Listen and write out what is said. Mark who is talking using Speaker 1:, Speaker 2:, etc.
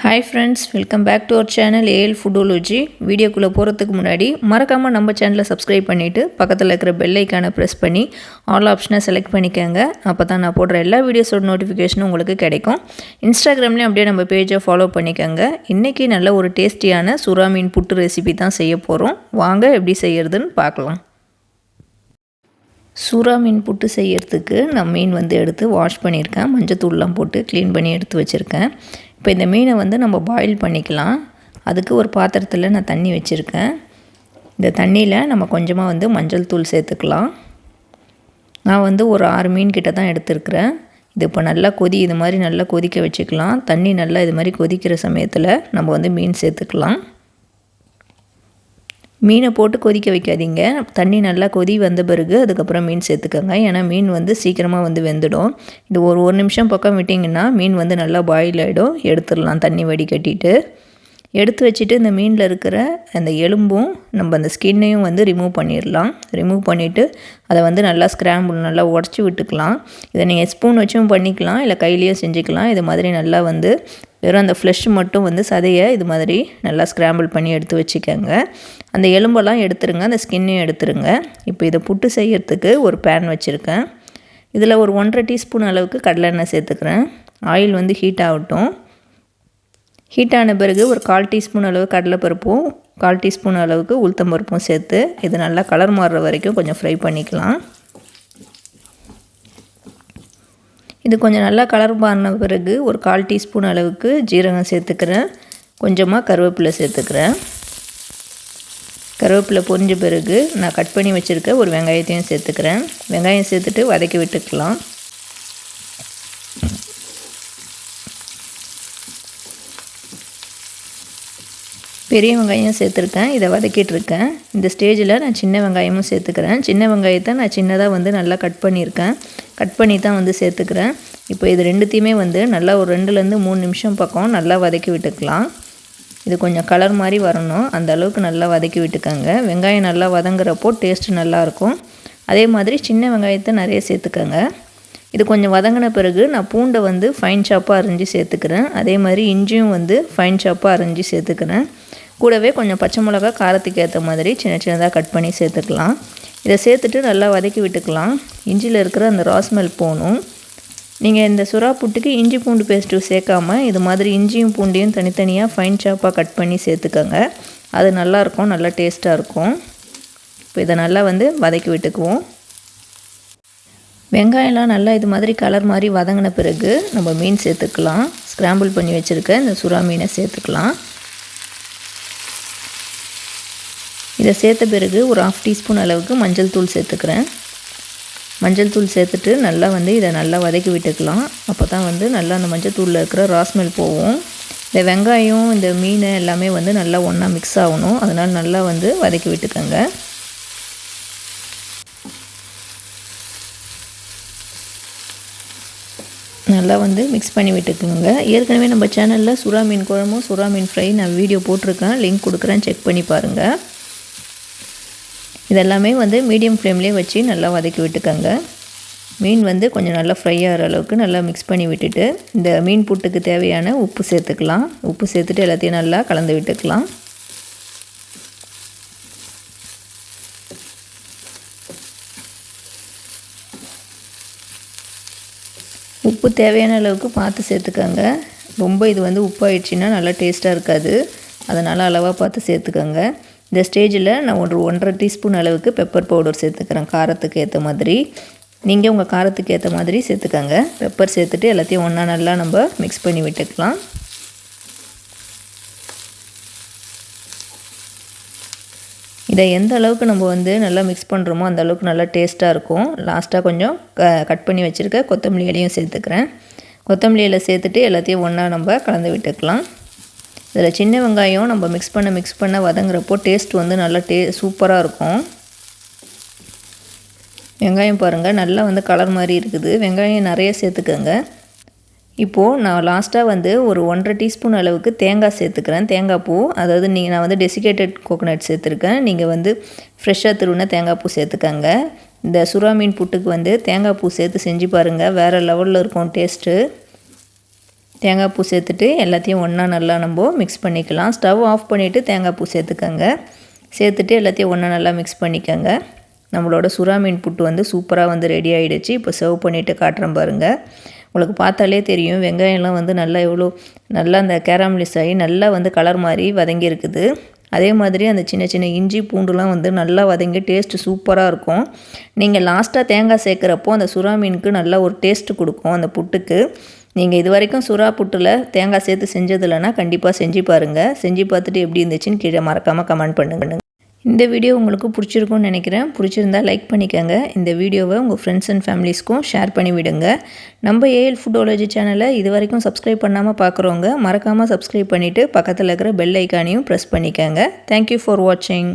Speaker 1: Hi friends, welcome back to our channel AL Foodology. வீடியோக்குள்ள போறதுக்கு முன்னாடி மறக்காம நம்ம சேனலை subscribe பண்ணிட்டு பக்கத்துல இருக்கிற bell ஐகானை press பண்ணி all ஆப்ஷனை select பண்ணிக்கங்க. அப்பதான் நான் போடுற எல்லா வீடியோஸோட நோட்டிஃபிகேஷனும் உங்களுக்கு கிடைக்கும். இன்ஸ்டாகிராம்லயும் அப்படியே நம்ம பேஜை ஃபாலோ பண்ணிக்கங்க. இன்னைக்கு நல்ல ஒரு டேஸ்டியான சுறா மீன் புட்டு ரெசிபி தான் செய்ய போறோம். வாங்க எப்படி செய்யறதுன்னு பார்க்கலாம். சுறா மீன் புட்டு செய்யறதுக்கு நான் மீன் எடுத்து வாஷ் பண்ணியிருக்கேன். மஞ்சள் தூள்லாம் போட்டு க்ளீன் பண்ணி எடுத்து வச்சுருக்கேன். இப்போ இந்த மீனை நம்ம பாயில் பண்ணிக்கலாம். அதுக்கு ஒரு பாத்திரத்தில் நான் தண்ணி வச்சுருக்கேன். இந்த தண்ணியில் நம்ம கொஞ்சமாக மஞ்சள் தூள் சேர்த்துக்கலாம். நான் ஒரு 6 மீன் கிட்ட தான் எடுத்துருக்கிறேன். இது இப்போ நல்லா இது மாதிரி நல்லா கொதிக்க வச்சுக்கலாம். தண்ணி நல்லா இது மாதிரி கொதிக்கிற சமயத்தில் நம்ம மீன் சேர்த்துக்கலாம். மீனை போட்டு கொதிக்க வைக்காதீங்க. தண்ணி நல்லா கொதி வந்த பிறகு அதுக்கப்புறம் மீன் சேர்த்துக்கோங்க. ஏன்னா மீன் சீக்கிரமாக வெந்துடும். இது ஒரு நிமிஷம் பக்கம் விட்டிங்கன்னா மீன் நல்லா பாயில் ஆகிடும். எடுத்துடலாம் தண்ணி வடிகட்டிட்டு. எடுத்து வச்சுட்டு இந்த மீனில் இருக்கிற அந்த எலும்பும் நம்ம அந்த ஸ்கின்னையும் ரிமூவ் பண்ணிடலாம். ரிமூவ் பண்ணிவிட்டு அதை நல்லா ஸ்க்ராம்பிள் நல்லா உடச்சி விட்டுக்கலாம். இதை நீங்கள் ஸ்பூன் வச்சும் பண்ணிக்கலாம், இல்லை கையிலையும் செஞ்சுக்கலாம். இது மாதிரி நல்லா வெறும் அந்த ஃப்ளெஷ் மட்டும் சதையை இது மாதிரி நல்லா ஸ்க்ராம்பிள் பண்ணி எடுத்து வச்சுக்கோங்க. அந்த எலும்பெல்லாம் எடுத்துருங்க, அந்த ஸ்கின்னையும் எடுத்துருங்க. இப்போ இதை புட்டு செய்யறதுக்கு ஒரு பேன் வச்சுருக்கேன். இதில் ஒரு 1.5 டீஸ்பூன் அளவுக்கு கடலெண்ணெய் சேர்த்துக்கிறேன். ஆயில் ஹீட் ஆகட்டும். ஹீட் ஆன பிறகு ஒரு 1/4 டீஸ்பூன் அளவு கடலைப்பருப்பும் 1/4 டீஸ்பூன் அளவுக்கு உளுத்தம்பருப்பும் சேர்த்து இது நல்லா கலர் மாறுற வரைக்கும் கொஞ்சம் ஃப்ரை பண்ணிக்கலாம். இது கொஞ்சம் நல்லா கலர் மாறின பிறகு ஒரு 1/4 டீஸ்பூன் அளவுக்கு ஜீரகம் சேர்த்துக்கிறேன். கொஞ்சமாக கருவேப்பிலை சேர்த்துக்கிறேன். கருவேப்பிலை பொரிஞ்ச பிறகு நான் கட் பண்ணி வச்சுருக்க ஒரு வெங்காயத்தையும் சேர்த்துக்கிறேன். வெங்காயம் சேர்த்துட்டு வதக்கி விட்டுக்கலாம். பெரிய வெங்காயம் சேர்த்துருக்கேன். இதை வதக்கிட்டுருக்கேன். இந்த ஸ்டேஜில் நான் சின்ன வெங்காயமும் சேர்த்துக்கிறேன். சின்ன வெங்காயத்தை நான் சின்னதாக நல்லா கட் பண்ணியிருக்கேன். கட் பண்ணி தான் சேர்த்துக்கிறேன். இப்போ இது ரெண்டுத்தையுமே நல்லா ஒரு 2லேருந்து 3 நிமிஷம் பக்கம் நல்லா வதக்கி விட்டுக்கலாம். இது கொஞ்சம் கலர் மாதிரி வரணும், அந்த அளவுக்கு நல்லா வதக்கி விட்டுக்கோங்க. வெங்காயம் நல்லா வதங்குறப்போ டேஸ்ட்டு நல்லாயிருக்கும். அதே மாதிரி சின்ன வெங்காயத்தை நிறைய சேர்த்துக்கோங்க. இது கொஞ்சம் வதங்கின பிறகு நான் பூண்டை ஃபைன் சாப்பாக அரிஞ்சு சேர்த்துக்கிறேன். அதே மாதிரி இஞ்சியும் ஃபைன் சாப்பாக அரிஞ்சு சேர்த்துக்கிறேன். கூடவே கொஞ்சம் பச்சை மிளகா காரத்துக்கு ஏற்ற மாதிரி சின்ன சின்னதாக கட் பண்ணி சேர்த்துக்கலாம். இதை சேர்த்துட்டு நல்லா வதக்கி விட்டுக்கலாம். இஞ்சியில் இருக்கிற அந்த ரா ஸ்மெல் போகணும். நீங்கள் இந்த சுறா புட்டுக்கு இஞ்சி பூண்டு பேஸ்ட்டு சேர்க்காமல் இது மாதிரி இஞ்சியும் பூண்டையும் தனித்தனியாக ஃபைன் சாப்பாக கட் பண்ணி சேர்த்துக்கோங்க. அது நல்லாயிருக்கும், நல்லா டேஸ்ட்டாக இருக்கும். இப்போ இதை நல்லா வதக்கி விட்டுக்குவோம். வெங்காயம்லாம் நல்லா இது மாதிரி கலர் மாதிரி வதங்கின பிறகு நம்ம மீன் சேர்த்துக்கலாம். ஸ்க்ராம்பிள் பண்ணி வச்சுருக்க இந்த சுறா மீனை சேர்த்துக்கலாம். இதை சேர்த்த பிறகு ஒரு 1/2 டீஸ்பூன் அளவுக்கு மஞ்சள் தூள் சேர்த்துக்கிறேன். மஞ்சள் தூள் சேர்த்துட்டு நல்லா இதை நல்லா வதக்கி விட்டுக்கலாம். அப்போ தான் நல்லா அந்த மஞ்சள் தூளில் இருக்கிற ரா ஸ்மெல் போகும். இந்த வெங்காயம் இந்த மீன் எல்லாமே நல்லா ஒன்றா மிக்ஸ் ஆகணும். அதனால் நல்லா வதக்கி விட்டுக்கோங்க. நல்லா மிக்ஸ் பண்ணி விட்டுக்குங்க. ஏற்கனவே நம்ம சேனலில் சுறா மீன் குழம்பும் சுறா மீன் ஃப்ரை நான் வீடியோ போட்டிருக்கேன், லிங்க் கொடுக்குறேன், செக் பண்ணி பாருங்கள். இதெல்லாமே மீடியம் ஃப்ளேம்லேயே வச்சு நல்லா வதக்கி விட்டுக்கோங்க. மீன் கொஞ்சம் நல்லா ஃப்ரை ஆகிற அளவுக்கு நல்லா மிக்ஸ் பண்ணி விட்டுட்டு இந்த மீன் புட்டுக்கு தேவையான உப்பு சேர்த்துக்கலாம். உப்பு சேர்த்துட்டு எல்லாத்தையும் நல்லா கலந்து விட்டுக்கலாம். உப்பு தேவையான அளவுக்கு பார்த்து சேர்த்துக்கோங்க. ரொம்ப இது உப்பாயிடுச்சுன்னா நல்லா டேஸ்ட்டாக இருக்காது. அதனால் அளவாக பார்த்து சேர்த்துக்கோங்க. இந்த ஸ்டேஜில் நான் ஒரு 1.5 டீஸ்பூன் அளவுக்கு பெப்பர் பவுடர் சேர்த்துக்கிறேன். காரத்துக்கு ஏற்ற மாதிரி நீங்கள் உங்கள் காரத்துக்கு ஏற்ற மாதிரி சேர்த்துக்கோங்க. பெப்பர் சேர்த்துட்டு எல்லாத்தையும் ஒன்றா நல்லா நம்ம மிக்ஸ் பண்ணி விட்டுக்கலாம். இதை எந்த அளவுக்கு நம்ம நல்லா மிக்ஸ் பண்ணுறோமோ அந்த அளவுக்கு நல்லா டேஸ்ட்டாக இருக்கும். லாஸ்ட்டாக கொஞ்சம் கட் பண்ணி வச்சுருக்க கொத்தமல்லி இலையும் சேர்த்துக்கிறேன். கொத்தமல்லி இலை சேர்த்துட்டு எல்லாத்தையும் ஒன்றா நம்ம கலந்து விட்டுக்கலாம். இதில் சின்ன வெங்காயம் நம்ம மிக்ஸ் பண்ண வதங்குறப்போ டேஸ்ட் நல்லா சூப்பராக இருக்கும். வெங்காயம் பாருங்கள் நல்லா கலர் மாதிரி இருக்குது. வெங்காயம் நிறைய சேர்த்துக்கோங்க. இப்போது நான் லாஸ்ட்டாக ஒரு 1.5 டீஸ்பூன் அளவுக்கு தேங்காய் சேர்த்துக்கிறேன். தேங்காய் பூ, அதாவது நான் டெசிகேட்டட் கோகோனட் சேர்த்துருக்கேன். நீங்கள் ஃப்ரெஷ்ஷாக திருவின தேங்காய் பூ சேர்த்துக்கோங்க. இந்த சுறா மீன் புட்டுக்கு தேங்காய் பூ சேர்த்து செஞ்சு பாருங்கள், வேறு லெவலில் இருக்கும் டேஸ்ட்டு. தேங்காய் பூ சேர்த்துட்டு எல்லாத்தையும் ஒன்றா நல்லா நம்ம மிக்ஸ் பண்ணிக்கலாம். ஸ்டவ் ஆஃப் பண்ணிவிட்டு தேங்காய் பூ சேர்த்துக்கோங்க. சேர்த்துட்டு எல்லாத்தையும் ஒன்றா நல்லா மிக்ஸ் பண்ணிக்கோங்க. நம்மளோட சுறா மீன் புட்டு வந்து சூப்பராக வந்து ரெடி ஆகிடுச்சு. இப்போ சர்வ் பண்ணிவிட்டு காட்டுறேன் பாருங்கள். உங்களுக்கு பார்த்தாலே தெரியும் வெங்காயம்லாம் வந்து நல்லா எவ்வளோ நல்லா அந்த கேரமலைஸ் ஆகி நல்லா வந்து கலர் மாதிரி வதங்கி இருக்குது. அதே மாதிரி அந்த சின்ன சின்ன இஞ்சி பூண்டுலாம் வந்து நல்லா வதங்கி டேஸ்ட்டு சூப்பராக இருக்கும். நீங்கள் லாஸ்ட்டாக தேங்காய் சேர்க்குறப்போ அந்த சுறா மீனுக்கு நல்லா ஒரு டேஸ்ட்டு கொடுக்கும் அந்த புட்டுக்கு. நீங்கள் இது வரைக்கும் சுறா புட்டில் தேங்காய் சேர்த்து செஞ்சதில்லைன்னா கண்டிப்பாக செஞ்சு பாருங்கள். செஞ்சு பார்த்துட்டு எப்படி இருந்துச்சுன்னு கீழே மறக்காமல் கமெண்ட் பண்ணுங்க. இந்த வீடியோ உங்களுக்கு பிடிச்சிருக்கும்னு நினைக்கிறேன். பிடிச்சிருந்தா லைக் பண்ணிக்கோங்க. இந்த வீடியோவை உங்கள் ஃப்ரெண்ட்ஸ் அண்ட் ஃபேமிலிஸ்க்கும் ஷேர் பண்ணி விடுங்க. நம்ம ஏஎல் ஃபுட்டோலஜி சேனலை இது வரைக்கும் சப்ஸ்கிரைப் பண்ணாமல் பார்க்குறவங்க மறக்காமல் சப்ஸ்கிரைப் பண்ணிவிட்டு பக்கத்தில் இருக்கிற பெல் ஐக்கானையும் ப்ரெஸ் பண்ணிக்கோங்க. தேங்க்யூ ஃபார் வாட்சிங்.